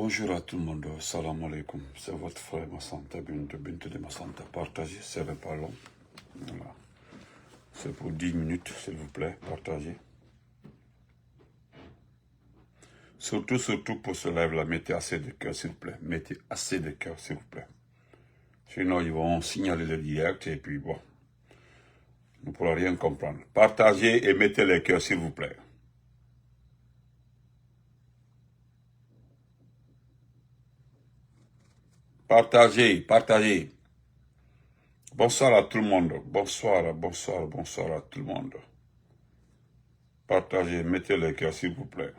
Bonjour à tout le monde, salam alaikum, c'est votre frère Massanta, Bintou de Massanta. Partagez, ce n'est pas long. Voilà. C'est pour 10 minutes, s'il vous plaît, partagez. Surtout pour ce live-là, mettez assez de cœur, s'il vous plaît. Mettez assez de cœur, s'il vous plaît. Sinon, ils vont signaler le direct et puis bon, nous ne pourrons rien comprendre. Partagez et mettez les cœurs, s'il vous plaît. Partagez. Bonsoir à tout le monde. Bonsoir à tout le monde. Partagez, mettez les cœurs, s'il vous plaît.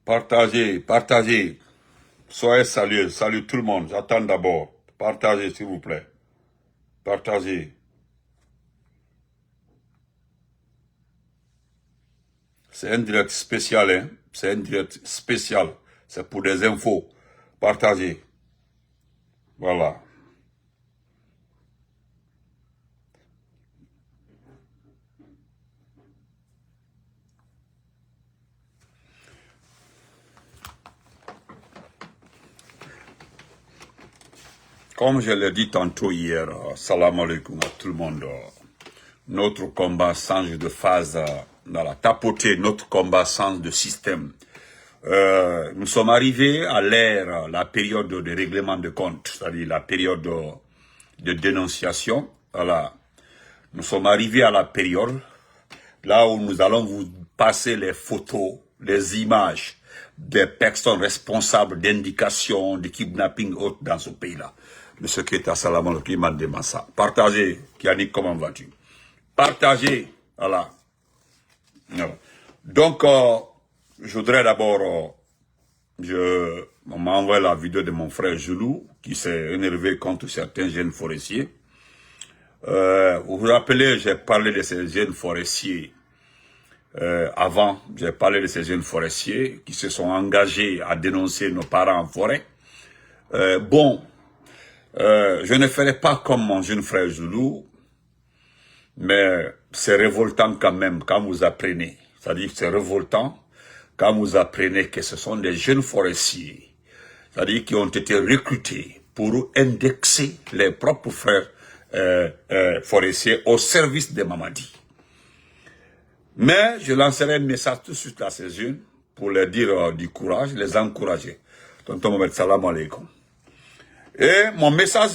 Partagez. Soyez salués, salut tout le monde. J'attends d'abord. Partagez, s'il vous plaît. Partagez. C'est un direct spécial, hein. C'est un direct spécial. C'est pour des infos. Partagez. Voilà. Comme je l'ai dit tantôt hier, salam alaikum à tout le monde. Notre combat change de phase dans la tapoter, notre combat change de système. Nous sommes arrivés à l'ère, la période de règlement de compte, c'est-à-dire la période de dénonciation. Voilà. Nous sommes arrivés à la période là où nous allons vous passer les photos, les images des personnes responsables d'indications, de kidnapping autres dans ce pays-là. Monsieur Keita Salamon, qui m'a demandé ça. Partagez, Yannick, comment vas-tu? Partagez, voilà. Donc, je voudrais d'abord, on m'a envoyé la vidéo de mon frère Joulou, qui s'est énervé contre certains jeunes forestiers. Vous vous rappelez, j'ai parlé de ces jeunes forestiers avant, j'ai parlé de ces jeunes forestiers qui se sont engagés à dénoncer nos parents en forêt. Je ne ferai pas comme mon jeune frère Zoulou, mais c'est révoltant quand même quand vous apprenez. C'est-à-dire que c'est révoltant quand vous apprenez que ce sont des jeunes forestiers, c'est-à-dire qui ont été recrutés pour indexer les propres frères forestiers au service des Mamadi. Mais je lancerai un message tout de suite à ces jeunes pour leur dire du courage, les encourager. Tonton Mohamed, salam alaikum. Et mon message,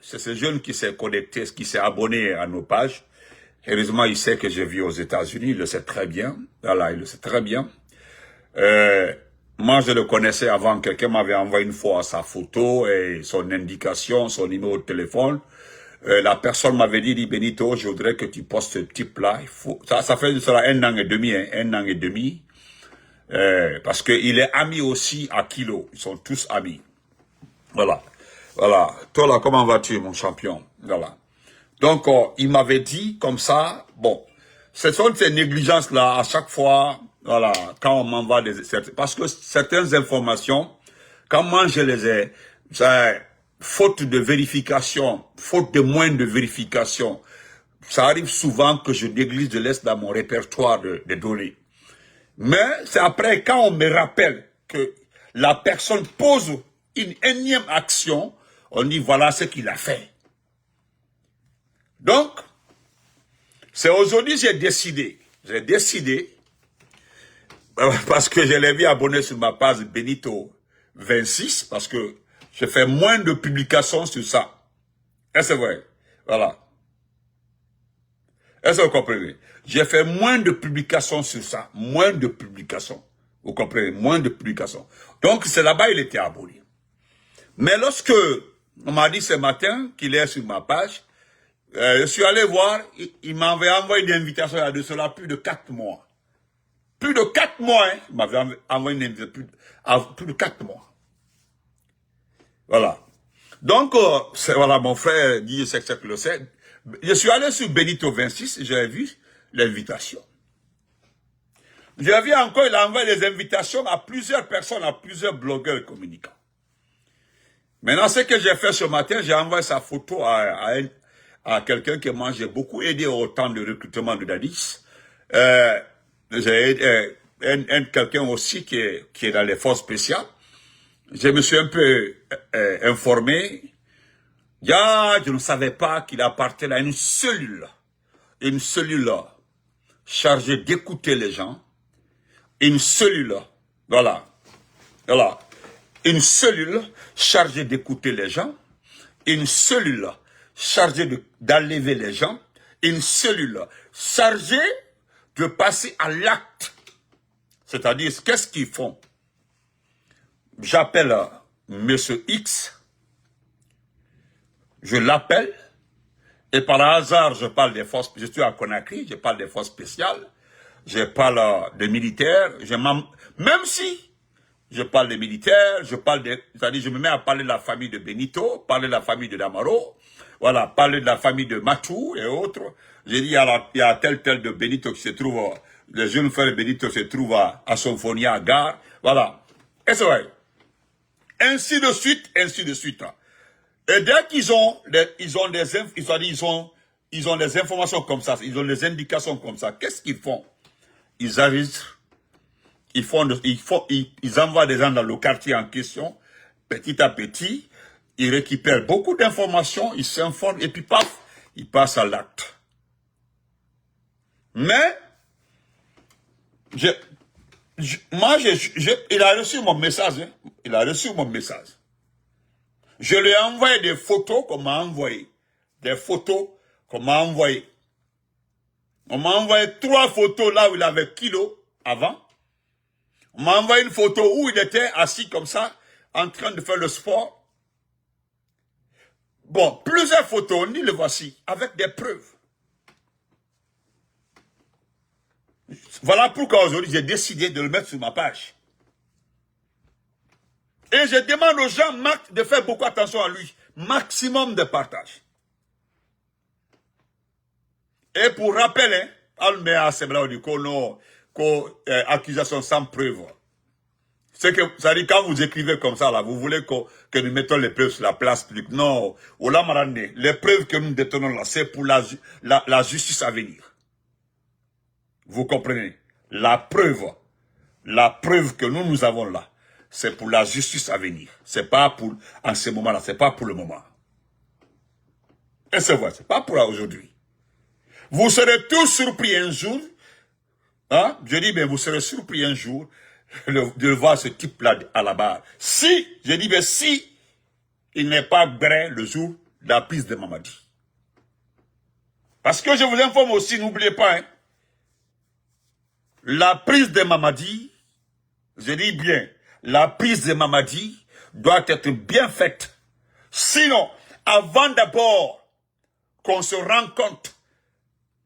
c'est ce jeune qui s'est connecté, qui s'est abonné à nos pages. Heureusement, il sait que je vis aux États-Unis, il le sait très bien. Voilà, il le sait très bien. Moi, je le connaissais avant, quelqu'un m'avait envoyé une fois sa photo et son indication, son numéro de téléphone. La personne m'avait dit, Benito, je voudrais que tu postes ce type-là. Ça fait cela 1 an et demi, hein, 1 an et demi. Parce qu'il est ami aussi à Kilo. Ils sont tous amis. Voilà. Toi là, comment vas-tu, mon champion? Voilà. Donc, il m'avait dit comme ça, bon, ce sont ces négligences-là, à chaque fois, voilà, quand on m'envoie parce que certaines informations, quand moi je les ai, faute de vérification, faute de moyens de vérification, ça arrive souvent que je néglige, je laisse dans mon répertoire de données. Mais c'est après, quand on me rappelle que la personne pose une énième action, on dit voilà ce qu'il a fait. Donc, c'est aujourd'hui que j'ai décidé, parce que je l'ai vu abonné sur ma page Benito 26, parce que je fais moins de publications sur ça. Et c'est vrai, voilà. Est-ce que vous comprenez? J'ai fait moins de publications sur ça, moins de publications. Vous comprenez? Moins de publications. Donc, c'est là-bas il était abonné. Mais lorsque on m'a dit ce matin qu'il est sur ma page, je suis allé voir, il m'avait envoyé une invitation il y a de cela plus de 4 mois. Plus de 4 mois, hein, il m'avait envoyé une invitation plus de 4 mois. Voilà. Donc, voilà, mon frère dit, c'est que le sait. Je suis allé sur Benito 26, j'ai vu l'invitation. J'ai vu encore, il a envoyé des invitations à plusieurs personnes, à plusieurs blogueurs communicants. Maintenant, ce que j'ai fait ce matin, j'ai envoyé sa photo à quelqu'un qui moi j'ai beaucoup aidé au temps de recrutement de Dadis. J'ai quelqu'un aussi qui est dans les forces spéciales. Je me suis un peu informé. Je ne savais pas qu'il appartenait à une cellule chargée d'écouter les gens, une cellule, voilà, une cellule chargée d'écouter les gens, une cellule chargée d'enlever les gens, une cellule chargée de passer à l'acte. C'est-à-dire, qu'est-ce qu'ils font? J'appelle Monsieur X, je l'appelle, et par hasard, je parle des forces, je suis à Conakry, je parle des forces spéciales, je parle des militaires, même si je parle des militaires, c'est-à-dire je me mets à parler de la famille de Benito, parler de la famille de Damaro, voilà, parler de la famille de Matou et autres. J'ai dit, il y a tel de Benito qui se trouve, le jeune frère de Benito se trouve à Symphonia, à Gare, voilà. Et c'est vrai. Ainsi de suite, ainsi de suite. Et dès qu'ils ont des informations comme ça, ils ont des indications comme ça, qu'est-ce qu'ils font? Ils arrivent, ils envoient des gens dans le quartier en question, petit à petit, ils récupèrent beaucoup d'informations, ils s'informent, et puis paf, ils passent à l'acte. Mais, il a reçu mon message, hein. Il a reçu mon message. Je lui ai envoyé des photos qu'on m'a envoyées. Des photos qu'on m'a envoyées. On m'a envoyé 3 photos là où il avait kilo avant. On m'a envoyé une photo où il était assis comme ça, en train de faire le sport. Bon, plusieurs photos, ni le voici, avec des preuves. Voilà pourquoi aujourd'hui j'ai décidé de le mettre sur ma page. Et je demande aux gens de faire beaucoup attention à lui. Maximum de partage. Et pour rappel, accusation sans preuve. C'est que, ça dit, quand vous écrivez comme ça, là, vous voulez que nous mettons les preuves sur la place publique. Non. Les preuves que nous détenons là, c'est pour la justice à venir. Vous comprenez? La preuve que nous avons là, c'est pour la justice à venir. C'est pas pour, en ce moment-là, c'est pas pour le moment. Et c'est vrai, c'est pas pour aujourd'hui. Vous serez tous surpris un jour, hein? Je dis, mais vous serez surpris un jour de voir ce type-là à la barre. Si il n'est pas vrai le jour de la prise de Mamadi. Parce que je vous informe aussi, n'oubliez pas, hein, la prise de Mamadi, je dis bien, la prise de Mamadi doit être bien faite. Sinon, avant d'abord qu'on se rende compte,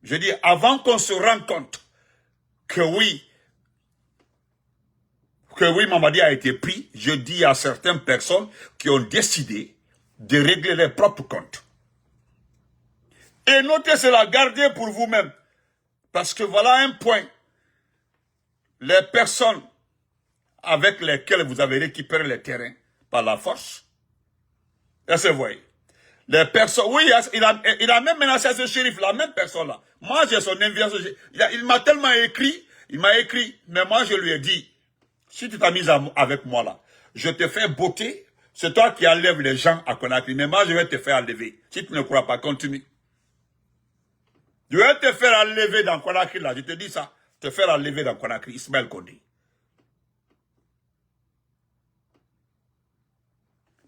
je dis avant qu'on se rende compte que oui, Mamadi a été pris, je dis à certaines personnes qui ont décidé de régler leurs propres comptes. Et notez cela, gardez pour vous-même. Parce que voilà un point. Les personnes avec lesquelles vous avez récupéré les terrains par la force, est-ce que vous voyez? Les personnes, oui, il a même menacé à ce shérif, la même personne-là. Moi, j'ai son invitation. Il m'a tellement écrit, mais moi, je lui ai dit, si tu t'as mis avec moi là, je te fais botter, c'est toi qui enlèves les gens à Conakry, mais moi, je vais te faire enlever. Si tu ne crois pas, continue. Je vais te faire enlever dans Conakry là, je te dis ça, te faire enlever dans Conakry, Ismaël Condé.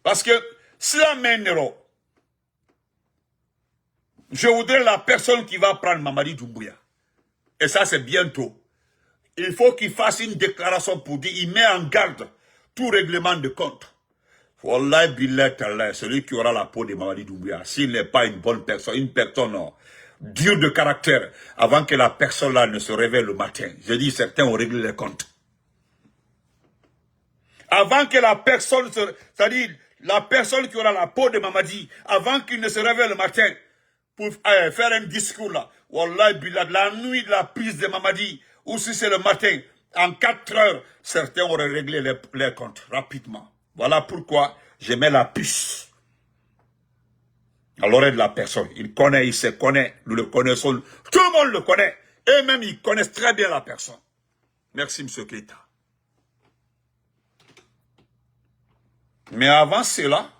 Parce que, si la mènera, je voudrais la personne qui va prendre Mamadi Doumbouya. Et ça, c'est bientôt. Il faut qu'il fasse une déclaration pour dire, il met en garde tout règlement de compte. Wallahi billah tallah, celui qui aura la peau de Mamadi Doumbouya, s'il n'est pas une bonne personne, une personne dure de caractère, avant que la personne là ne se réveille le matin. Je dis, certains ont réglé les comptes. Avant que la personne, c'est-à-dire la personne qui aura la peau de Mamadi, avant qu'il ne se réveille le matin, pour faire un discours là. Wallah, Bilal, la nuit de la prise de Mamadi, ou si c'est le matin, en 4 heures, certains auraient réglé les comptes rapidement. Voilà pourquoi je mets la puce à l'oreille de la personne. Il connaît, il se connaît, nous le connaissons, tout le monde le connaît. Eux-mêmes, ils connaissent très bien la personne. Merci, M. Keita. Mais avant cela,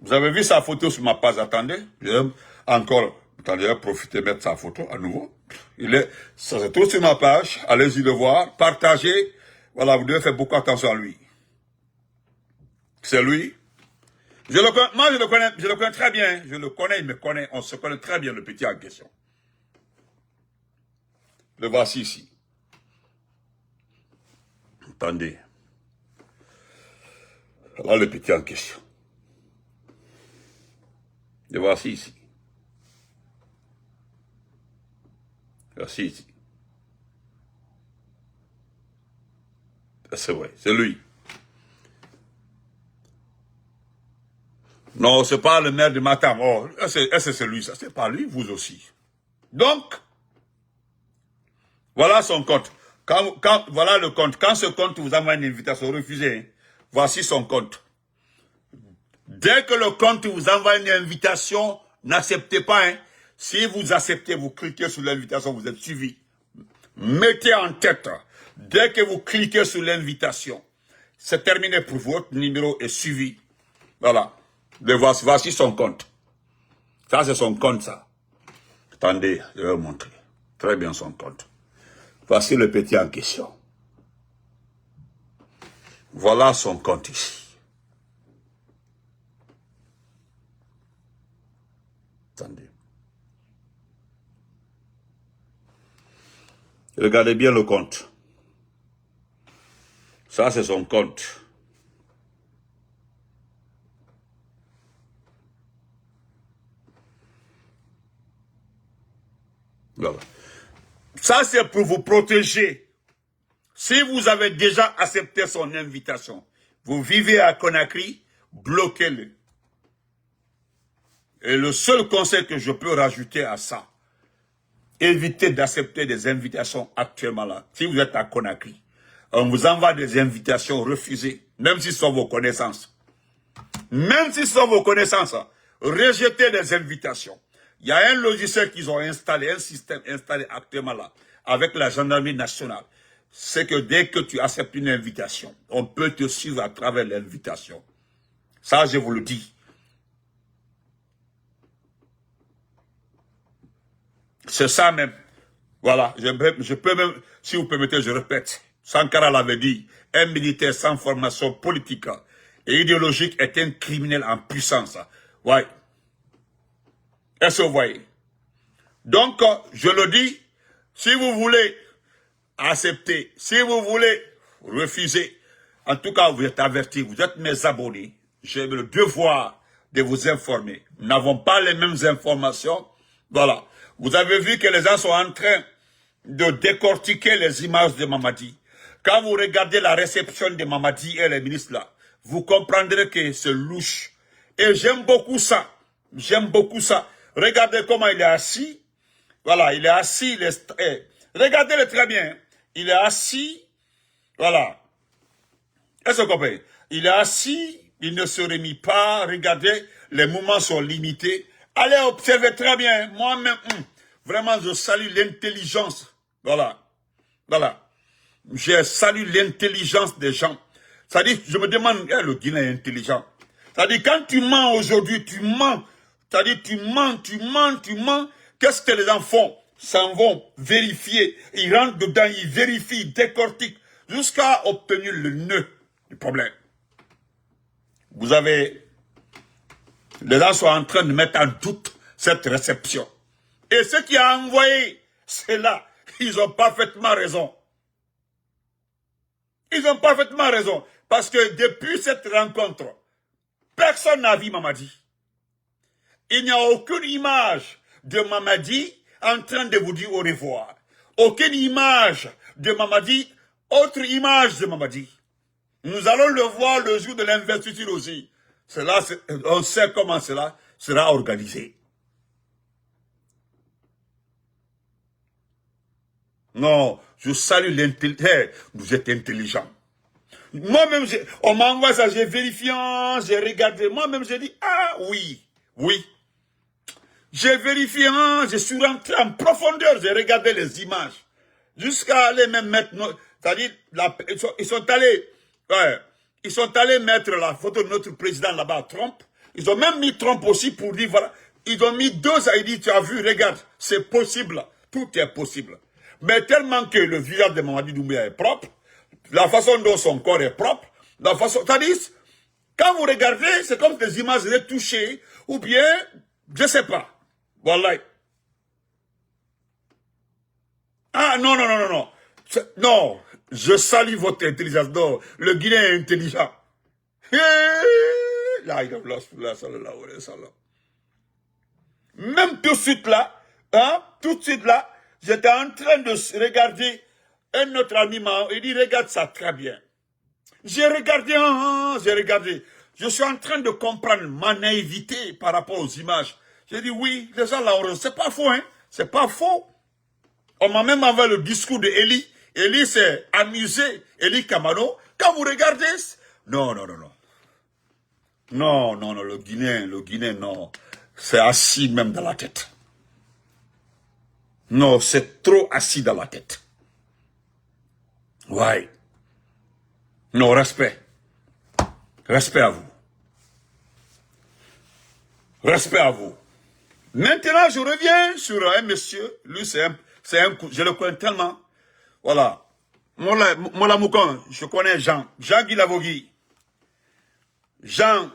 vous avez vu sa photo sur ma page, attendez, encore, attendez, profitez de mettre sa photo à nouveau. Ça se trouve sur ma page, allez-y le voir, partagez, voilà, vous devez faire beaucoup attention à lui. C'est lui. Moi, je le connais très bien, je le connais, il me connaît, on se connaît très bien, le petit en question. Le voici ici. Attendez. Là, le petit en question. Le voici ici. Voici ici. C'est vrai, c'est lui. Non, c'est pas le maire de Matam. Oh, c'est lui, ça. C'est pas lui, vous aussi. Donc, voilà son compte. Voilà le compte. Quand ce compte vous envoie une invitation, refusez. Hein. Voici son compte. Dès que le compte vous envoie une invitation, n'acceptez pas. Hein. Si vous acceptez, vous cliquez sur l'invitation, vous êtes suivi. Mettez en tête, dès que vous cliquez sur l'invitation, c'est terminé pour vous, votre numéro est suivi. Voilà. Voici son compte. Ça, c'est son compte, ça. Attendez, je vais vous montrer. Très bien son compte. Voici le petit en question. Voilà son compte ici. Attendez. Regardez bien le compte. Ça, c'est son compte. Voilà. Ça, c'est pour vous protéger. Si vous avez déjà accepté son invitation, vous vivez à Conakry, bloquez-le. Et le seul conseil que je peux rajouter à ça, évitez d'accepter des invitations actuellement là. Si vous êtes à Conakry, on vous envoie des invitations refusées, même si ce sont vos connaissances. Même si ce sont vos connaissances, rejetez des invitations. Il y a un logiciel qu'ils ont installé, un système installé actuellement là, avec la gendarmerie nationale. C'est que dès que tu acceptes une invitation, on peut te suivre à travers l'invitation. Ça, je vous le dis. C'est ça même. Voilà, je peux même, si vous permettez, je répète. Sankara l'avait dit, un militaire sans formation politique et idéologique est un criminel en puissance. Ouais. Est-ce que vous voyez? Donc, je le dis, si vous voulez accepter, si vous voulez refuser, en tout cas, vous êtes avertis, vous êtes mes abonnés. J'ai le devoir de vous informer. Nous n'avons pas les mêmes informations. Voilà. Vous avez vu que les gens sont en train de décortiquer les images de Mamadi. Quand vous regardez la réception de Mamadi et les ministres là, vous comprendrez que c'est louche. Et j'aime beaucoup ça. J'aime beaucoup ça. Regardez comment il est assis. Voilà, il est assis. Regardez-le très bien. Il est assis. Voilà. Est-ce que vous comprenez? Il est assis. Il ne se remet pas. Regardez, les mouvements sont limités. Allez observer très bien. Moi-même, vraiment, je salue l'intelligence. Voilà. Voilà. Je salue l'intelligence des gens. C'est-à-dire, je me demande, le Guinéen est intelligent. C'est-à-dire, quand tu mens aujourd'hui, tu mens. C'est-à-dire, tu mens. Qu'est-ce que les gens font? S'en vont vérifier. Ils rentrent dedans, ils vérifient, ils décortiquent, jusqu'à obtenir le nœud du problème. Vous avez... Les gens sont en train de mettre en doute cette réception. Et ceux qui ont envoyé cela, ils ont parfaitement raison. Ils ont parfaitement raison. Parce que depuis cette rencontre, personne n'a vu Mamadi. Il n'y a aucune image de Mamadi en train de vous dire au revoir. Aucune image de Mamadi, autre image de Mamadi. Nous allons le voir le jour de l'investiture aussi. Cela, on sait comment cela sera organisé. Non, je salue l'intelligence. Vous êtes intelligent. Moi-même, on m'envoie ça, j'ai vérifié, j'ai regardé. Moi-même, j'ai dit, ah oui, oui. J'ai vérifié, je suis rentré en profondeur, j'ai regardé les images. Jusqu'à aller même mettre, c'est-à-dire, ils sont allés mettre la photo de notre président là-bas, Trump. Ils ont même mis Trump aussi pour dire, voilà. Ils ont mis deux, ils disent, tu as vu, regarde, c'est possible. Tout est possible. Mais tellement que le visage de Mamadi Doumbouya est propre, la façon dont son corps est propre, la façon, c'est-à-dire, quand vous regardez, c'est comme des images retouchées, ou bien, je sais pas. Voilà. Ah, non, non, non, non, non. Non, je salue votre intelligence. Non, le Guinéen est intelligent. Même tout de suite là, hein, tout de suite là, j'étais en train de regarder un autre ami, il dit, regarde ça très bien. J'ai regardé, j'ai regardé. Je suis en train de comprendre ma naïveté par rapport aux images. J'ai dit, oui, les gens là, c'est pas faux, hein. C'est pas faux. On m'a même envoyé le discours de Eli. Eli s'est amusé. Eli Kamano. Quand vous regardez, non, non, non, non. Non, non, non, le Guinéen, non. C'est assis même dans la tête. Non, c'est trop assis dans la tête. Ouais. Non, respect. Respect à vous. Respect à vous. Maintenant, je reviens sur un monsieur. Lui, c'est un je le connais tellement. Voilà. Mola Moukon, je connais Jean. Jean Guilavogui. Jean,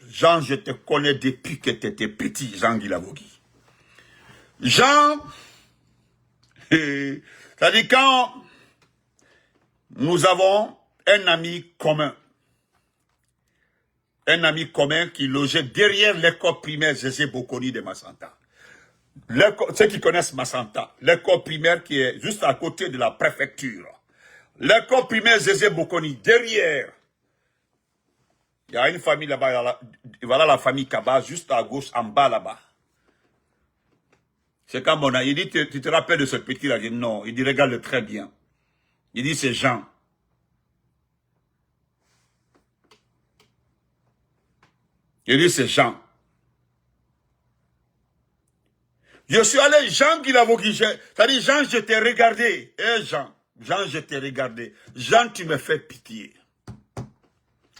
je te connais depuis que tu étais petit, Jean Guilavogui. Jean, c'est-à-dire quand nous avons un ami commun qui logeait derrière l'école primaire Zézé Bokoni de Massanta. Ceux qui connaissent Massanta, l'école primaire qui est juste à côté de la préfecture. L'école primaire Zézé Bokoni, derrière. Il y a une famille là-bas, voilà la famille Kaba, juste à gauche, en bas là-bas. C'est quand mon il dit, tu te rappelles de ce petit-là? Il dit non, il dit regarde-le très bien. Il dit c'est Jean. Il dit c'est Jean. Je suis allé, Jean Guilavogui, c'est-à-dire Jean, je t'ai regardé. Jean, je t'ai regardé. Jean, tu me fais pitié.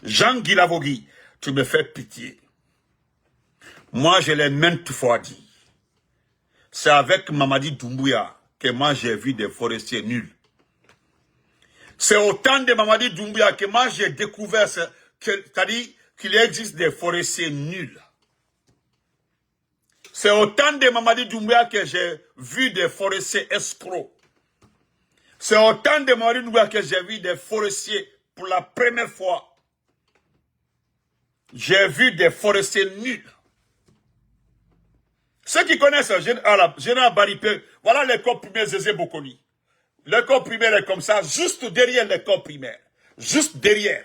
Jean Guilavogui, tu me fais pitié. Moi, je l'ai maintes fois dit. C'est avec Mamadi Doumbouya que moi, j'ai vu des forestiers nuls. C'est au temps de Mamadi Doumbouya que moi, j'ai découvert, c'est-à-dire qu'il existe des forestiers nuls. C'est au temps de Mamadi Doumbouya que j'ai vu des forestiers escrocs. C'est au temps de Mamadi Doumbouya que j'ai vu des forestiers pour la première fois. J'ai vu des forestiers nuls. Ceux qui connaissent Général Baripé, voilà l'école primaire Zézé Bokoni. L'école primaire est comme ça, juste derrière l'école primaire. Juste derrière.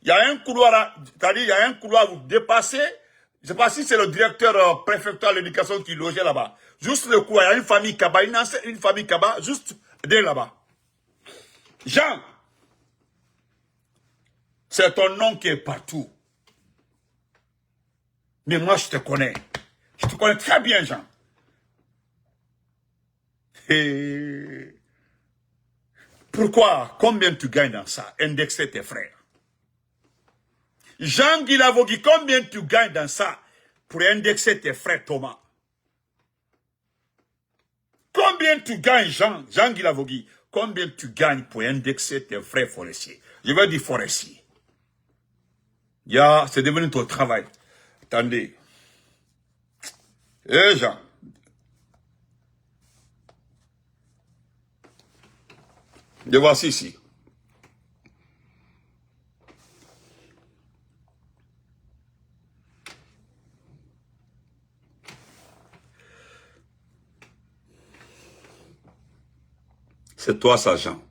Il y a un couloir, c'est-à-dire il y a un couloir, vous dépassez. Je ne sais pas si c'est le directeur préfectoral de l'éducation qui logeait là-bas. Juste le couloir, il y a une famille Kaba, une famille Kaba, juste derrière là-bas. Jean, c'est ton nom qui est partout. Mais moi, je te connais. Je te connais très bien, Jean. Et pourquoi? Combien tu gagnes dans ça? Indexer tes frères. Jean Guilavogui, combien tu gagnes dans ça pour indexer tes frères Thomas? Combien tu gagnes, Jean Guilavogui? Combien tu gagnes pour indexer tes frères forestiers? Je veux dire forestiers. C'est devenu ton travail. Attendez. Jean. Le voici ici. C'est toi ça, Jean.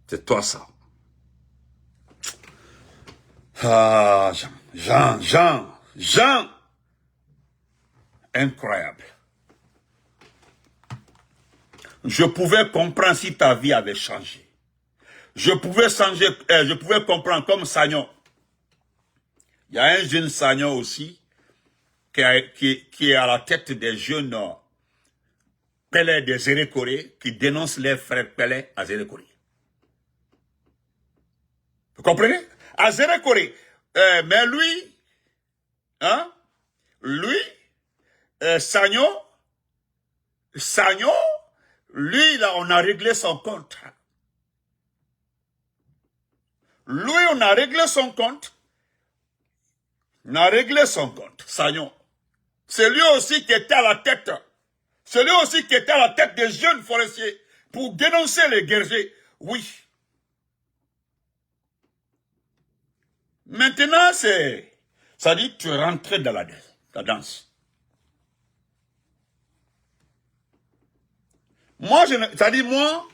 C'est toi ça. Ah, Jean. Incroyable. je pouvais comprendre si ta vie avait changé. Je pouvais comprendre comme Sagnon. Il y a un jeune Sagnon aussi qui est à la tête des jeunes Pelé des Zérékoré qui dénoncent les frères Pelé à Zérékoré. Vous comprenez? À Zérékoré. Mais lui, hein, lui, Sagnon, lui, là, on a réglé son compte. Lui, on a réglé son compte. On a réglé son compte, Sagnon. C'est lui aussi qui était à la tête. C'est lui aussi qui était à la tête des jeunes forestiers pour dénoncer les guerriers. Oui. Maintenant, ça dit que tu es rentré dans la danse. Moi, ça dit moi,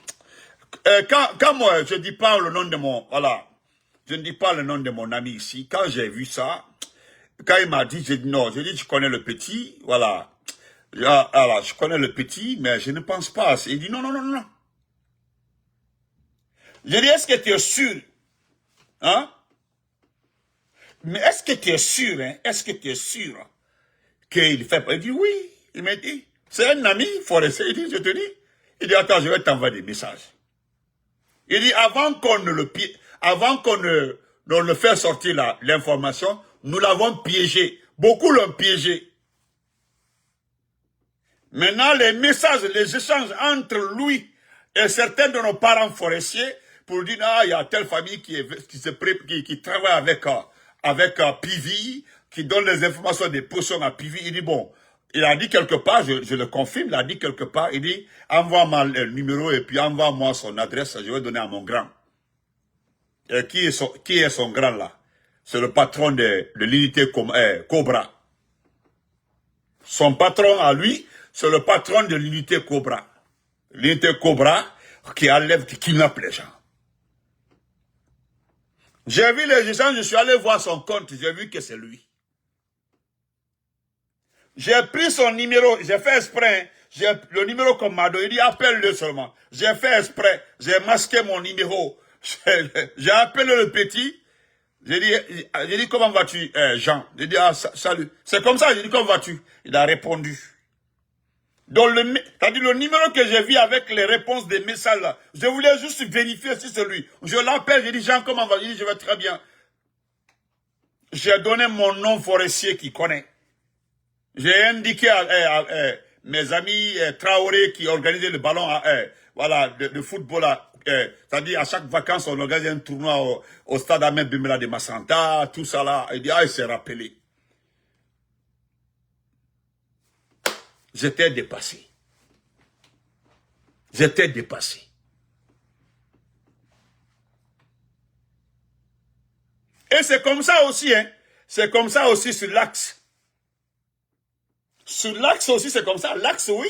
quand moi, je ne dis pas le nom de mon, voilà, je ne dis pas le nom de mon ami ici, quand j'ai vu ça, quand il m'a dit, j'ai dit non, j'ai dit, je connais le petit, voilà. Alors, je connais le petit, mais je ne pense pas. Il dit non, non, non, non. J'ai dit, est-ce que tu es sûr? Hein? Mais est-ce que tu es sûr, hein? Est-ce que tu es sûr qu'il fait pas? Il dit oui. Il m'a dit, c'est un ami forestier. Il dit, je te dis. Il dit, attends, je vais t'envoyer des messages. Il dit, avant qu'on ne le fasse sortir l'information, nous l'avons piégé. Beaucoup l'ont piégé. Maintenant, les messages, les échanges entre lui et certains de nos parents forestiers pour dire, ah, il y a telle famille qui travaille avec PV, qui donne les informations des potions à PV. Il dit, bon, il a dit quelque part, je le confirme, il a dit quelque part, il dit, envoie-moi le numéro et puis envoie-moi son adresse, je vais donner à mon grand. Et qui est son grand là? C'est le patron de l'unité Cobra. Son patron à lui, c'est le patron de l'unité Cobra. L'unité Cobra qui kidnappe les gens. J'ai vu les échanges, je suis allé voir son compte, j'ai vu que c'est lui. J'ai pris son numéro, j'ai fait exprès, le numéro qu'on m'a donné, il dit appelle-le seulement. J'ai fait exprès, j'ai masqué mon numéro. J'ai appelé le petit, j'ai dit comment vas-tu, Jean? J'ai dit, ah, salut. C'est comme ça, j'ai dit comment vas-tu? Il a répondu. Donc, c'est-à-dire le numéro que j'ai vu avec les réponses des messages là, je voulais juste vérifier si c'est lui. Je l'appelle, j'ai dit, Jean, comment vas-tu? Il dit, je vais très bien. J'ai donné mon nom forestier qui connaît. J'ai indiqué à mes amis Traoré qui organisaient le ballon voilà, de football. C'est-à-dire, à chaque vacances, on organise un tournoi au stade Ahmed Bimela de Massanta, tout ça là. Il dit, ah, il s'est rappelé. J'étais dépassé. J'étais dépassé. Et c'est comme ça aussi, hein. C'est comme ça aussi sur l'axe. Sur l'axe aussi, c'est comme ça. L'axe, oui.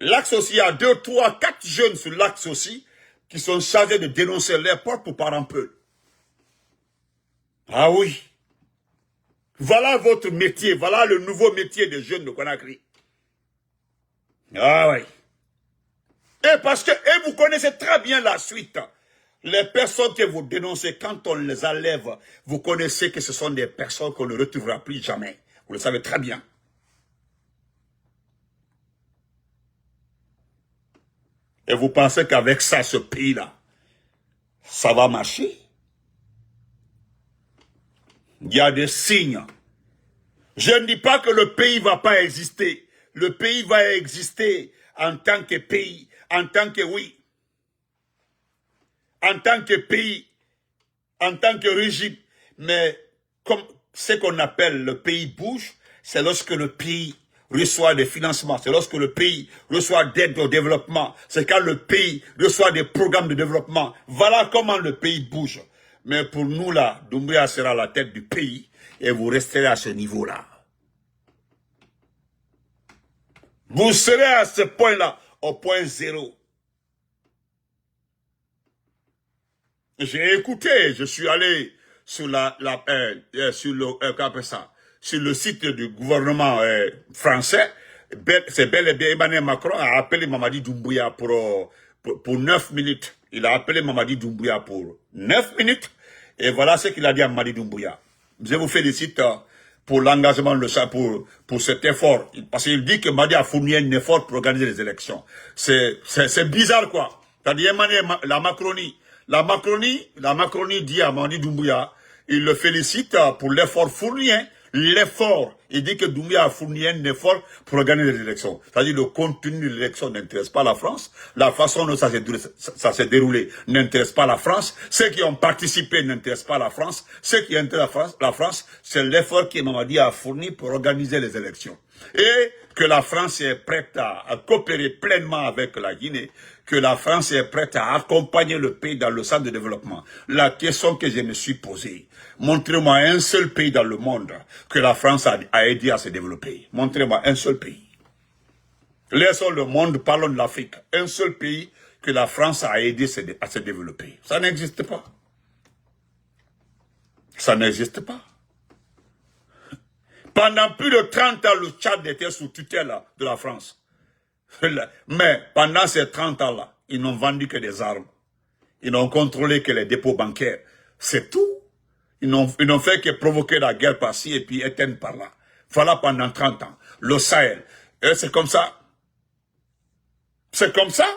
L'axe aussi, il y a 2, 3, 4 jeunes sur l'axe aussi qui sont chargés de dénoncer les portes pour par un peu. Ah oui. Voilà votre métier. Voilà le nouveau métier des jeunes de Conakry. Ah oui. Et vous connaissez très bien la suite. Les personnes que vous dénoncez, quand on les enlève, vous connaissez que ce sont des personnes qu'on ne retrouvera plus jamais. Vous le savez très bien. Et vous pensez qu'avec ça, ce pays-là, ça va marcher? Il y a des signes. Je ne dis pas que le pays ne va pas exister. Le pays va exister en tant que pays, en tant que en tant que pays, en tant que régime. Mais comme ce qu'on appelle le pays bouge, c'est lorsque le pays reçoit des financements, c'est lorsque le pays reçoit d'aide au développement, c'est quand le pays reçoit des programmes de développement. Voilà comment le pays bouge. Mais pour nous là, Doumbouya sera à la tête du pays et vous resterez à ce niveau-là. Vous serez à ce point-là, au point zéro. J'ai écouté, je suis allé sur sur le site du gouvernement français. c'est bel et bien Emmanuel Macron a appelé Mamadi Doumbouya pour 9 minutes. Il a appelé Mamadi Doumbouya pour 9 minutes. Et voilà ce qu'il a dit à Mamadi Doumbouya. Je vous félicite pour l'engagement, pour cet effort. Parce qu'il dit que Mamadi a fourni un effort pour organiser les élections. C'est bizarre, quoi. C'est-à-dire, la Macronie dit à Mamadi Doumbouya, il le félicite pour l'effort fourni, hein. L'effort. Il dit que Doumbouya a fourni un effort pour organiser les élections. C'est-à-dire le contenu de l'élection n'intéresse pas la France. La façon dont ça s'est déroulé n'intéresse pas la France. Ceux qui ont participé n'intéressent pas la France. Ceux qui intéressent la France, c'est l'effort que Mamadi a fourni pour organiser les élections. Et que la France est prête à coopérer pleinement avec la Guinée, que la France est prête à accompagner le pays dans le sens de développement. La question que je me suis posée, montrez-moi un seul pays dans le monde que la France a aidé à se développer. Montrez-moi un seul pays. Laissons le monde, parlons de l'Afrique. Un seul pays que la France a aidé à se développer. Ça n'existe pas. Ça n'existe pas. Pendant plus de 30 ans, le Tchad était sous tutelle de la France. Mais pendant ces 30 ans-là, ils n'ont vendu que des armes. Ils n'ont contrôlé que les dépôts bancaires. C'est tout. Ils n'ont fait que provoquer la guerre par-ci et puis éteindre par-là. Voilà pendant 30 ans. Le Sahel. Et c'est comme ça. C'est comme ça.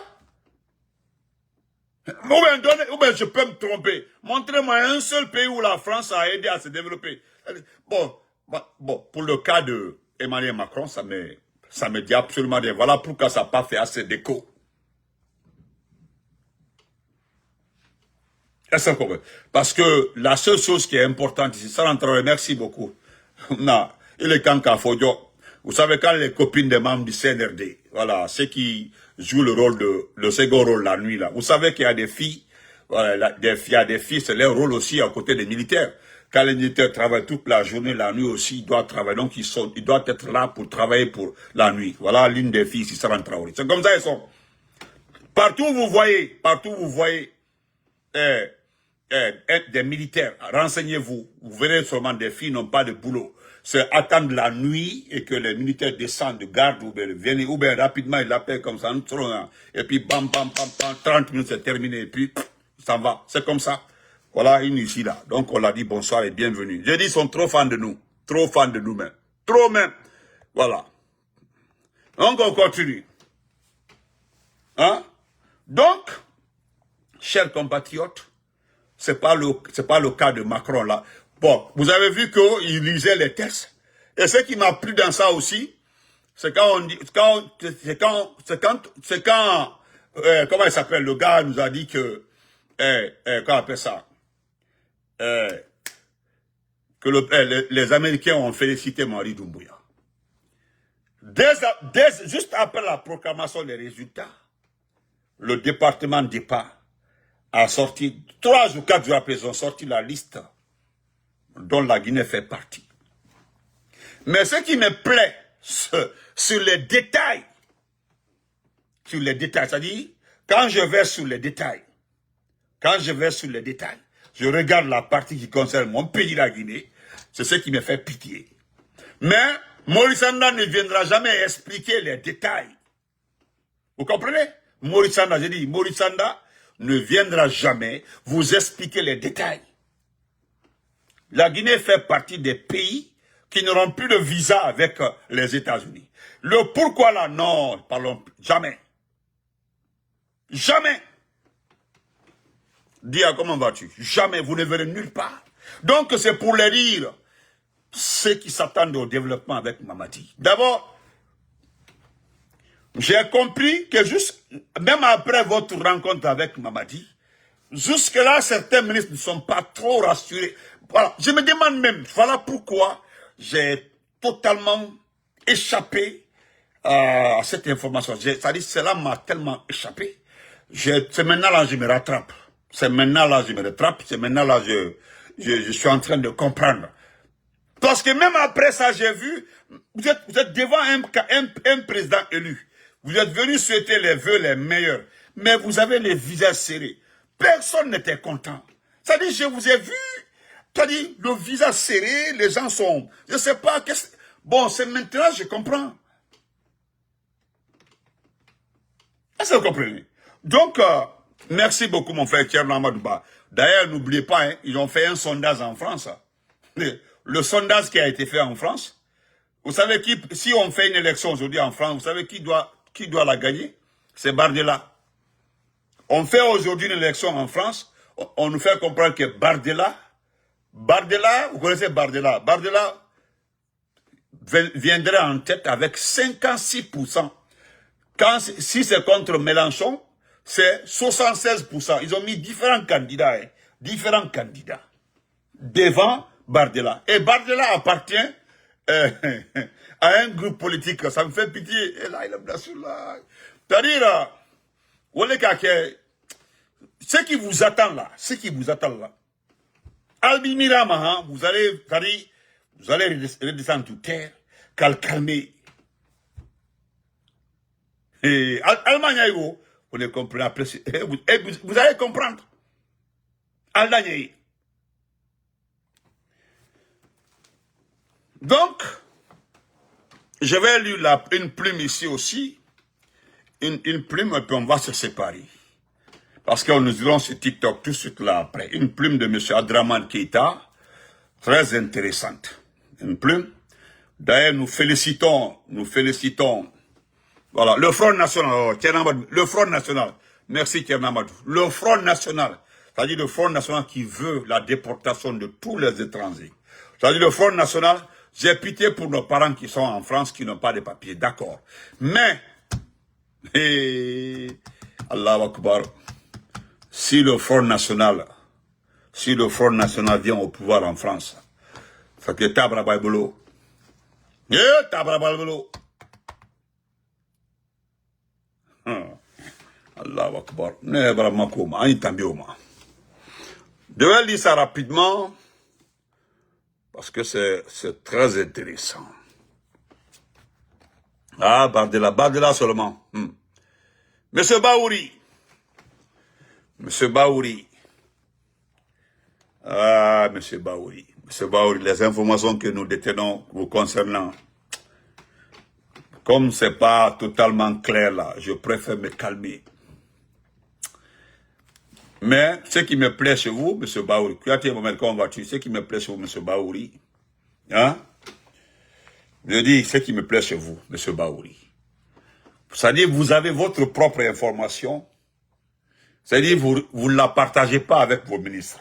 Ou bien je peux me tromper. Montrez-moi un seul pays où la France a aidé à se développer. Bon, pour le cas de Emmanuel Macron, ça me dit absolument rien. Voilà pourquoi ça n'a pas fait assez d'écho. Parce que la seule chose qui est importante ici, ça rentre, merci beaucoup. Non, il est quand Fodio. Vous savez, quand les copines des membres du CNRD, voilà, ceux qui jouent le second rôle la nuit, là, vous savez qu'il y a des filles, voilà, il y a des filles, c'est leur rôle aussi à côté des militaires. Quand les militaires travaillent toute la journée, la nuit aussi, ils doivent travailler. Donc, ils doivent être là pour travailler pour la nuit. Voilà l'une des filles, c'est Sarah Traoré. C'est comme ça, ils sont. Partout où vous voyez, des militaires, renseignez-vous. Vous verrez seulement des filles n'ont pas de boulot. C'est attendre la nuit et que les militaires descendent de garde ou bien rapidement, ils l'appellent comme ça, et puis bam, bam, bam, bam, 30 minutes c'est terminé, et puis ça va. C'est comme ça. Voilà une ici là. Donc on l'a dit bonsoir et bienvenue. J'ai dit ils sont trop fans de nous. Trop fans de nous-mêmes. Trop même. Voilà. Donc on continue. Hein? Donc, chers compatriotes, c'est pas le cas de Macron là. Bon, vous avez vu qu'il lisait les textes. Et ce qui m'a plu dans ça aussi, c'est quand on dit, comment il s'appelle, le gars nous a dit que, comment on appelle ça, que les Américains ont félicité Mamadi Doumbouya. Juste après la proclamation des résultats, le département d'État a sorti, 3 ou 4 jours après, ils ont sorti la liste dont la Guinée fait partie. Mais ce qui me plaît, sur les détails, c'est-à-dire, quand je vais sur les détails, je regarde la partie qui concerne mon pays, la Guinée, c'est ce qui me fait pitié. Mais Maurice Anda ne viendra jamais expliquer les détails. Vous comprenez? Maurice Anda ne viendra jamais vous expliquer les détails. La Guinée fait partie des pays qui n'auront plus de visa avec les États-Unis. Le pourquoi là, non, parlons jamais. Jamais. Dia, comment vas-tu? Jamais, vous ne verrez nulle part. Donc c'est pour les dire, ceux qui s'attendent au développement avec Mamadi. D'abord, j'ai compris que même après votre rencontre avec Mamadi, jusque-là, certains ministres ne sont pas trop rassurés. Voilà, je me demande même, voilà pourquoi j'ai totalement échappé à cette information. C'est-à-dire, cela m'a tellement échappé. C'est maintenant là, je me rattrape. C'est maintenant là, je suis en train de comprendre. Parce que même après ça, j'ai vu, vous êtes devant un président élu. Vous êtes venu souhaiter les vœux les meilleurs. Mais vous avez les visages serrés. Personne n'était content. C'est-à-dire, je vous ai vu, c'est-à-dire, le visage serré, les gens sont, je sais pas, bon, c'est maintenant, je comprends. Est-ce que vous comprenez? Donc, merci beaucoup, mon frère Thierno Amadouba. D'ailleurs, n'oubliez pas, hein, ils ont fait un sondage en France. Le sondage qui a été fait en France, vous savez qui, si on fait une élection aujourd'hui en France, vous savez qui doit la gagner? C'est Bardella. On fait aujourd'hui une élection en France, on nous fait comprendre que Bardella, vous connaissez Bardella, Bardella viendrait en tête avec 56%. Si c'est contre Mélenchon, c'est 76%. Ils ont mis différents candidats devant Bardella. Et Bardella appartient à un groupe politique. Ça me fait pitié. Et là, il est c'est-à-dire, ce qui vous attend là, Albi Mirama, vous allez redescendre sur terre, calmer. Et Allemagne, vous ne comprenez pas. Vous allez comprendre. Allemagne. Donc, je vais lire une plume ici aussi. Une plume, et puis on va se séparer. Parce que nous irons sur TikTok tout de suite là après. Une plume de M. Adraman Keïta, très intéressante. Une plume. D'ailleurs, nous félicitons, voilà, le Front National, le Front National, merci Tchernamadou, le Front National, c'est-à-dire le Front National qui veut la déportation de tous les étrangers. C'est-à-dire le Front National, j'ai pitié pour nos parents qui sont en France, qui n'ont pas de papiers, d'accord. Mais, Allahu Akbar, si le Front National vient au pouvoir en France, ça que tabra baibolo. Tabra baibolo. Allahu Akbar. Ne vraiment comment, aïe tambioma. Je vais lire ça rapidement, parce que c'est très intéressant. Ah, Bardella seulement. Monsieur Baouri. Ah, Monsieur Baouri, les informations que nous détenons vous concernant, comme c'est pas totalement clair là, je préfère me calmer. Mais ce qui me plaît chez vous, M. Baouri, ce qui me plaît chez vous, M. Baouri, hein? Je dis ce qui me plaît chez vous, M. Baouri. C'est-à-dire vous avez votre propre information, c'est-à-dire vous ne la partagez pas avec vos ministres.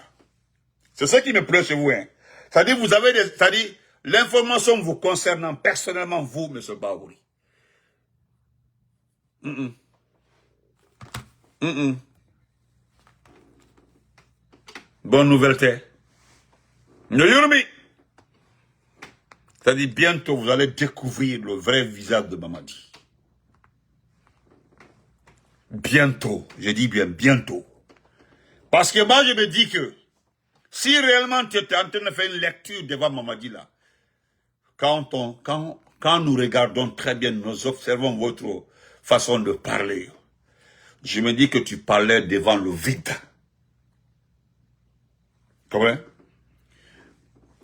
C'est ce qui me plaît chez vous, hein? C'est-à-dire vous avez c'est-à-dire l'information vous concernant personnellement, vous, M. Baouri. Bonne nouvelle, t'es. C'est-à-dire, bientôt, vous allez découvrir le vrai visage de Mamadi. Bientôt, je dis bien bientôt. Parce que moi, je me dis que, si réellement tu étais en train de faire une lecture devant Mamadi là, quand nous regardons très bien, nous observons votre façon de parler, je me dis que tu parlais devant le vide. Comment?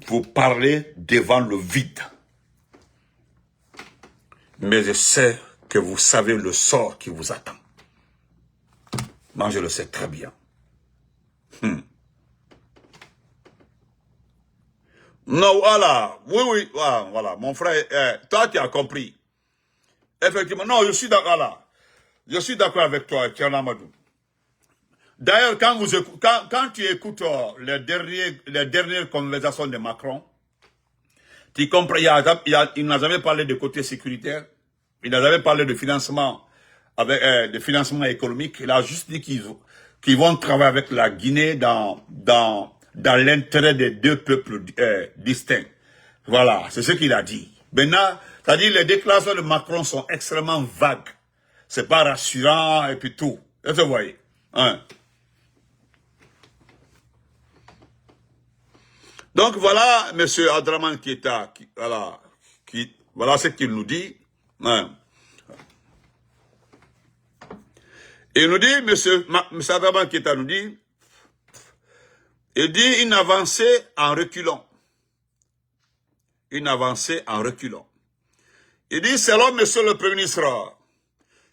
Vous parlez devant le vide. Mais je sais que vous savez le sort qui vous attend. Moi, je le sais très bien. Non, voilà. Oui, voilà. Mon frère, toi, tu as compris. Effectivement, non, je suis d'accord là. Je suis d'accord avec toi, Thierno Amadou. D'ailleurs, quand tu écoutes les dernières conversations de Macron, tu comprends, il n'a jamais parlé de côté sécuritaire, il n'a jamais parlé de financement, de financement économique, il a juste dit qu'ils vont travailler avec la Guinée dans l'intérêt des deux peuples distincts. Voilà, c'est ce qu'il a dit. Maintenant, c'est-à-dire les déclarations de Macron sont extrêmement vagues. C'est pas rassurant et puis tout. Vous voyez, hein? Donc voilà, M. Adraman Keïta, voilà ce qu'il nous dit. Hein. Il nous dit, M. Adraman Keïta nous dit, il dit une avancée en reculant. Une avancée en reculant. Il dit, selon M. le Premier ministre,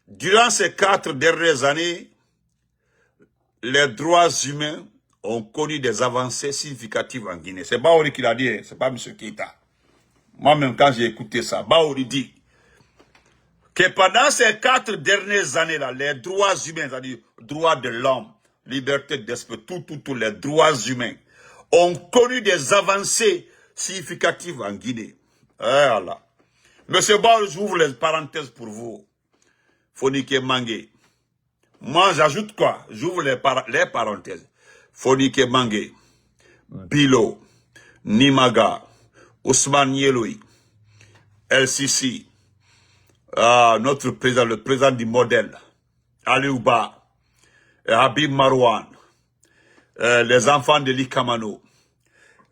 Durant ces 4 dernières années, les droits humains ont connu des avancées significatives en Guinée. C'est Baori qui l'a dit, hein, c'est pas M. Keïta. Moi-même, quand j'ai écouté ça, Baori dit que pendant ces 4 dernières années-là, les droits humains, c'est-à-dire droits de l'homme, liberté d'esprit, tous les droits humains, ont connu des avancées significatives en Guinée. Voilà. Monsieur Baori, j'ouvre les parenthèses pour vous. Fonike Mangé. Moi, j'ajoute quoi? J'ouvre les parenthèses. Fonike Mangé, Bilo, Nimaga, Ousmane Yeloui, LCC, notre président, le président du modèle, Aliouba, Habib Marouane, les enfants de l'Ikamano,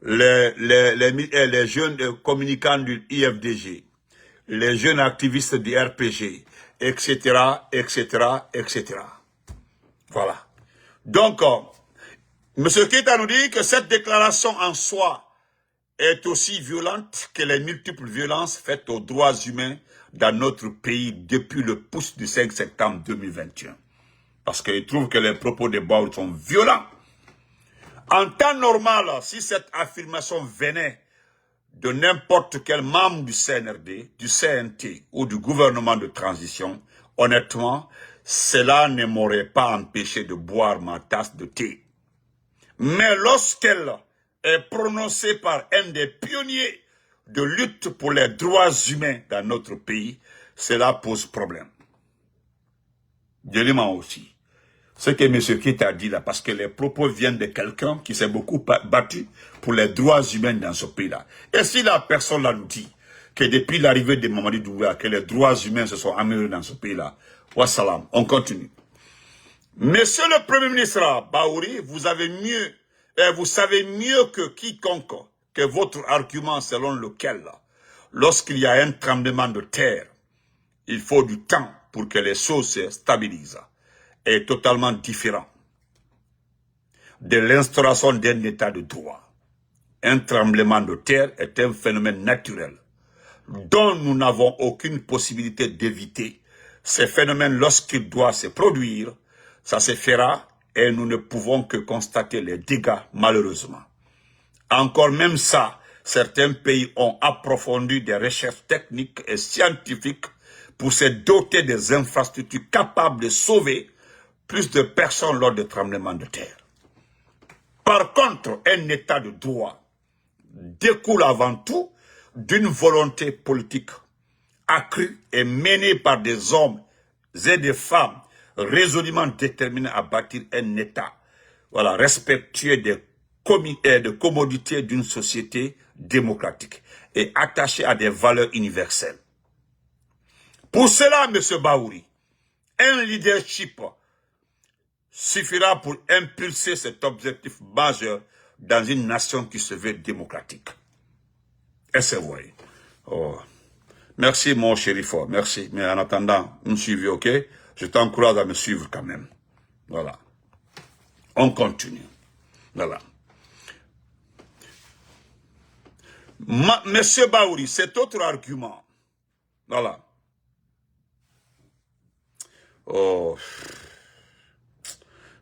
les jeunes communicants du IFDG, les jeunes activistes du RPG, etc., etc., etc. Voilà. Donc, M. Keïta nous dit que cette déclaration en soi est aussi violente que les multiples violences faites aux droits humains dans notre pays depuis le putsch du 5 septembre 2021. Parce qu'il trouve que les propos de Baouri sont violents. En temps normal, si cette affirmation venait de n'importe quel membre du CNRD, du CNT ou du gouvernement de transition, honnêtement, cela ne m'aurait pas empêché de boire ma tasse de thé. Mais lorsqu'elle est prononcée par un des pionniers de lutte pour les droits humains dans notre pays, cela pose problème. Deuxièmement aussi, ce que M. Keïta a dit là, parce que les propos viennent de quelqu'un qui s'est beaucoup battu pour les droits humains dans ce pays-là. Et si la personne là nous dit que depuis l'arrivée de Mamadi Doumbouya, que les droits humains se sont améliorés dans ce pays-là, wassalam, on continue. Monsieur le Premier ministre Baouri, vous savez mieux que quiconque que votre argument selon lequel, lorsqu'il y a un tremblement de terre, il faut du temps pour que les choses se stabilisent, est totalement différent de l'instauration d'un état de droit. Un tremblement de terre est un phénomène naturel dont nous n'avons aucune possibilité d'éviter. Ces phénomènes, lorsqu'il doit se produire, ça se fera et nous ne pouvons que constater les dégâts, malheureusement. Encore même ça, certains pays ont approfondi des recherches techniques et scientifiques pour se doter des infrastructures capables de sauver plus de personnes lors de tremblements de terre. Par contre, un état de droit découle avant tout d'une volonté politique accrue et menée par des hommes et des femmes résolument déterminés à bâtir un état, voilà, respectueux des commodités d'une société démocratique et attaché à des valeurs universelles. Pour cela, M. Baouri, un leadership suffira pour impulser cet objectif majeur dans une nation qui se veut démocratique. Et c'est vrai. Oh. Merci mon shérif, merci. Mais en attendant, me suivez, ok? Je t'encourage à me suivre quand même. Voilà. On continue. Voilà. Monsieur Baouri, cet autre argument. Voilà. Oh.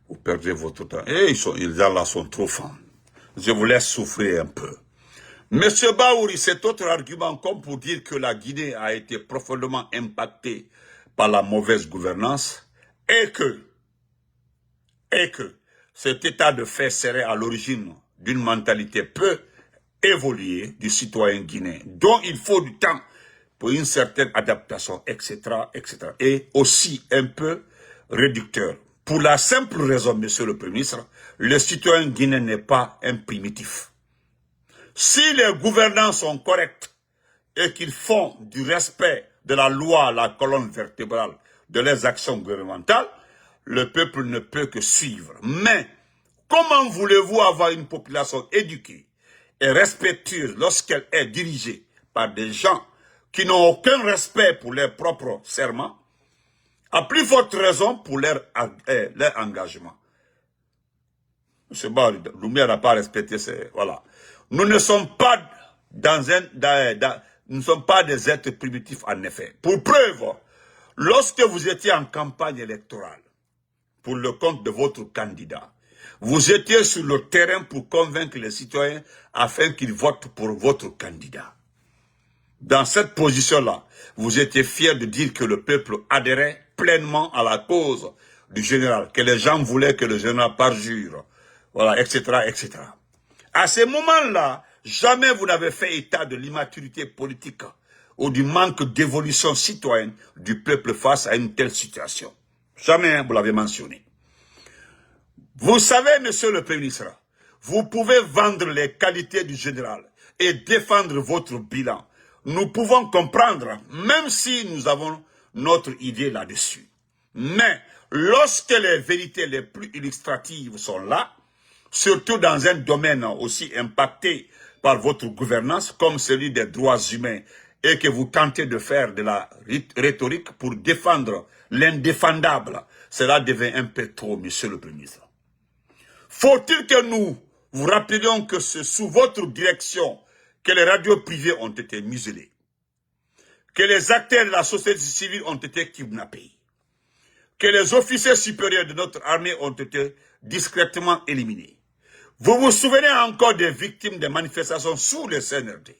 Vous perdez votre temps. Et ils là sont trop fins. Je vous laisse souffrir un peu. Monsieur Baouri, cet autre argument, comme pour dire que la Guinée a été profondément impactée par la mauvaise gouvernance, et que cet état de fait serait à l'origine d'une mentalité peu évoluée du citoyen guinéen, dont il faut du temps pour une certaine adaptation, etc., etc., et aussi un peu réducteur. Pour la simple raison, monsieur le Premier ministre, le citoyen guinéen n'est pas un primitif. Si les gouvernants sont corrects et qu'ils font du respect de la loi, la colonne vertébrale de leurs actions gouvernementales, le peuple ne peut que suivre. Mais comment voulez-vous avoir une population éduquée et respectueuse lorsqu'elle est dirigée par des gens qui n'ont aucun respect pour leurs propres serments, à plus forte raison pour leur engagement? M. Baouri, Doumbouya n'a pas respecté ces... Voilà. Nous ne sommes pas nous ne sommes pas des êtres primitifs, en effet. Pour preuve, Lorsque vous étiez en campagne électorale, pour le compte de votre candidat, vous étiez sur le terrain pour convaincre les citoyens afin qu'ils votent pour votre candidat. Dans cette position-là, vous étiez fier de dire que le peuple adhérait pleinement à la cause du général, que les gens voulaient que le général parjure, voilà, etc., etc. À ce moment-là, jamais vous n'avez fait état de l'immaturité politique ou du manque d'évolution citoyenne du peuple face à une telle situation. Jamais, hein, vous l'avez mentionné. Vous savez, monsieur le Premier ministre, vous pouvez vendre les qualités du général et défendre votre bilan. Nous pouvons comprendre, même si nous avons notre idée là-dessus. Mais lorsque les vérités les plus illustratives sont là, surtout dans un domaine aussi impacté par votre gouvernance comme celui des droits humains, et que vous tentez de faire de la rhétorique pour défendre l'indéfendable, cela devient un peu trop, monsieur le Premier ministre. Faut-il que nous vous rappelions que c'est sous votre direction que les radios privées ont été muselées, que les acteurs de la société civile ont été kidnappés, que les officiers supérieurs de notre armée ont été discrètement éliminés. Vous vous souvenez encore des victimes des manifestations sous le CNRD?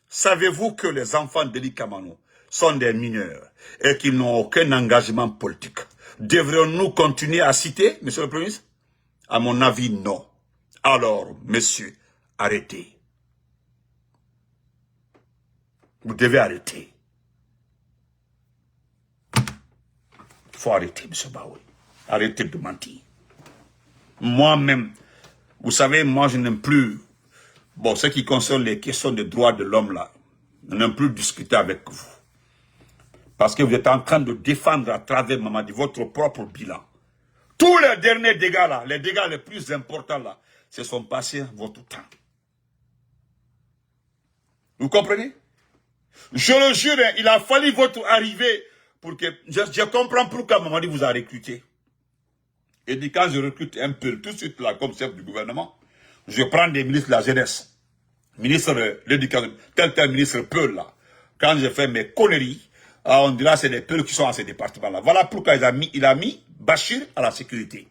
Savez-vous que les enfants d'Eli Kamano sont des mineurs et qu'ils n'ont aucun engagement politique? Devrions-nous continuer à citer, monsieur le Premier ministre? À mon avis, non. Alors, monsieur, arrêtez. Vous devez arrêter. Il faut arrêter, monsieur Baoui. Arrêtez de mentir. Moi-même, vous savez, moi je n'aime plus, bon, ce qui concerne les questions des droits de l'homme là, je n'aime plus discuter avec vous. Parce que vous êtes en train de défendre à travers Mamadi votre propre bilan. Tous les derniers dégâts là, les dégâts les plus importants là, se sont passés votre temps. Vous comprenez? Je le jure, il a fallu votre arrivée pour que... Je comprends pourquoi Mamadi vous a recruté. Et dit quand je recrute un peu tout de suite là comme chef du gouvernement, je prends des ministres de la jeunesse, ministre de l'éducation, tel ministre Peul là. Quand je fais mes conneries, on dira c'est des Peuls qui sont à ces départements-là. Voilà pourquoi il a mis Bachir à la sécurité.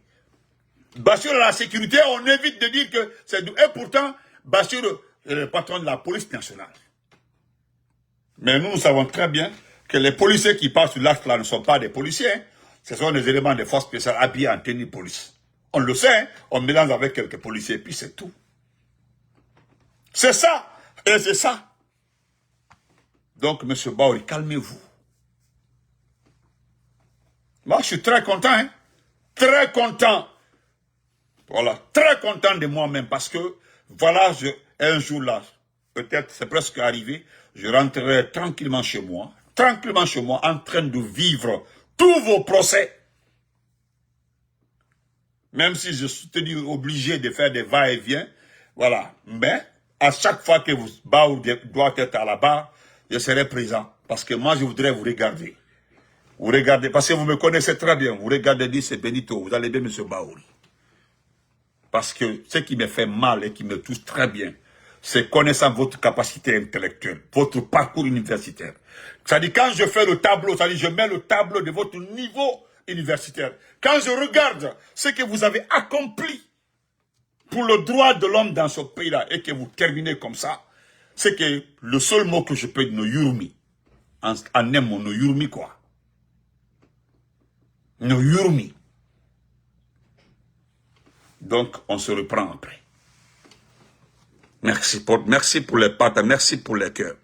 Bachir à la sécurité, on évite de dire que c'est... Et pourtant, Bachir est le patron de la police nationale. Mais nous savons très bien que les policiers qui passent sur l'acte là ne sont pas des policiers. Hein. Ce sont des éléments de force spéciales habillés en tenue police. On le sait, hein? On mélange avec quelques policiers, puis c'est tout. C'est ça, et c'est ça. Donc, M. Baouri, calmez-vous. Moi, je suis très content, hein? Très content. Voilà, très content de moi-même, parce que, voilà, un jour là, peut-être, c'est presque arrivé, je rentrerai tranquillement chez moi, en train de vivre tous vos procès. Même si je suis tenu obligé de faire des va-et-vient, voilà. Mais, à chaque fois que vous doit être à la barre, je serai présent. Parce que moi, je voudrais vous regarder. Vous regardez, parce que vous me connaissez très bien. Vous regardez, dit c'est Benito, vous allez bien, M. Baouri. Parce que ce qui me fait mal et qui me touche très bien, c'est connaissant votre capacité intellectuelle, votre parcours universitaire. C'est-à-dire, quand je fais le tableau, c'est-à-dire, je mets le tableau de votre niveau universitaire. Quand je regarde ce que vous avez accompli pour le droit de l'homme dans ce pays-là et que vous terminez comme ça, c'est que le seul mot que je peux dire, no yurumi, en nemo, no yurumi quoi. No yurumi. Donc, on se reprend après. Merci pour les pattes, merci pour les cœurs.